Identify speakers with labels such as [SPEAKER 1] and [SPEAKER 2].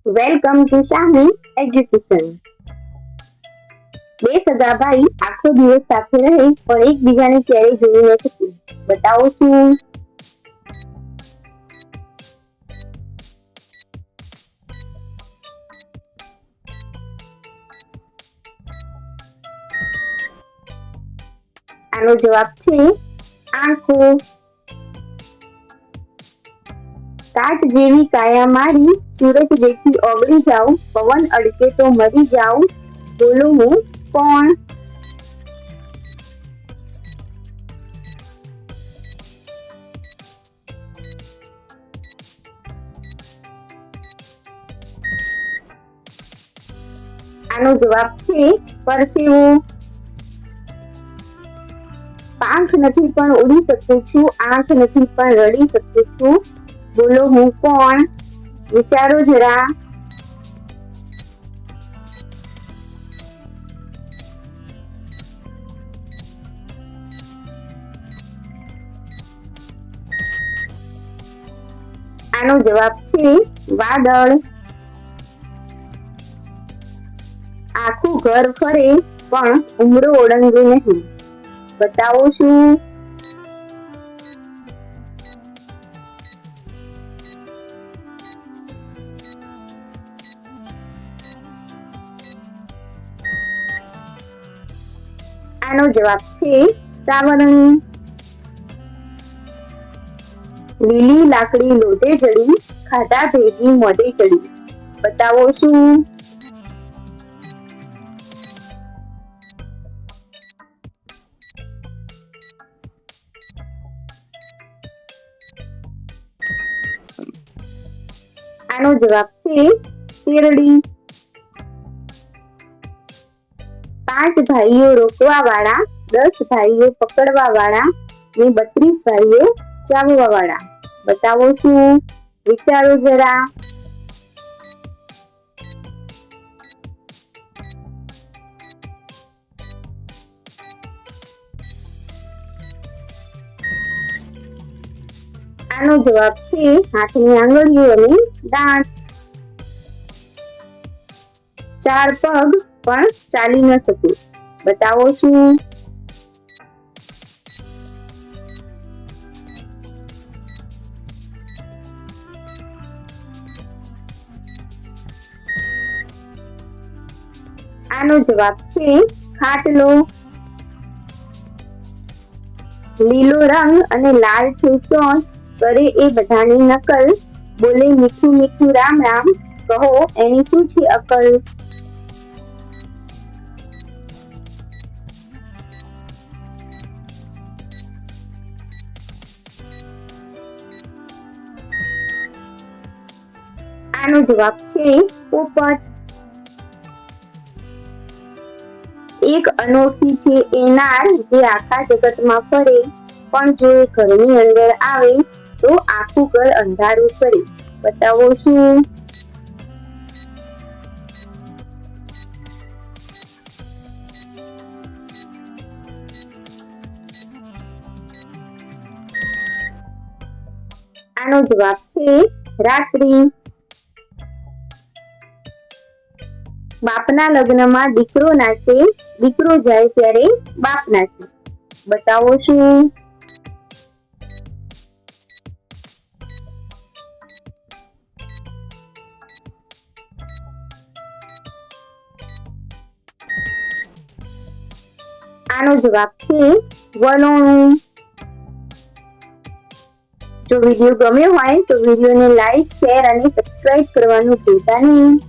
[SPEAKER 1] Welcome to શાહી education. બે સગા ભાઈ આખો દિવસ સાથે રહે પણ એકબીજાને ક્યારેય જોયું નથી। બતાવો શું? આનો જવાબ છે આંખો। કાચ જેવી કાયા મારી, સૂરજ દેખી ઓગળી જાઉં, પવન અડકે તો મરી જાઉં, બોલો હું કોણ? આનો જવાબ છે પરસેવો। પાંખ નથી પણ ઉડી શકું છું, આંખ નથી પણ રડી શકું છું, બોલો હું કોણ? વિચારો જરા। આનો જવાબ છે વાદળ। આખું ઘર ફરે પણ ઉમરો ઓળંગે નહીં, બતાવો શું? આનો જવાબ છે સાવરણી। લીલી લાકડી લોટે જડી, ખાધા ભેગી મોઢે ચડી, બતાવો શું? આનો જવાબ છે શેરડી। 5 ભાઈઓ રોકવા વાળા, 10 ભાઈઓ પકડવા વાળા ને 32 ભાઈઓ ચાવવા વાળા, બતાવો શું? વિચારો જરા। આનો જવાબ છે હાથની આંગળીઓ અને દાંત। 4 પગ પણ ચાલી ન શકે, બતાવો શું? આનો જવાબ છે ખાટલો। લીલો રંગ અને લાલ છે ચોંચ, કરે એ બધાની નકલ, બોલે મીઠું મીઠું રામ રામ, કહો એની શું છે અકલ? આનો જવાબ છે પોપટ। એક અનોખી છે એ નાર, જે આખા જગતમાં ફરે, પણ જો એ ઘરની અંદર આવે તો આખું ઘર અંધારું કરે, બતાવો શું? આનો જવાબ છે રાત્રિ। બાપના લગ્નમાં દીકરો નાચે, દીકરો જાય ત્યારે બાપ નાચે, બતાવો શું? આનો જવાબ છે વલોણું। જો વિડીયો ગમ્યો હોય તો વિડીયોને લાઈક, શેર અને સબસ્ક્રાઇબ કરવાનું ભૂલતા નહીં।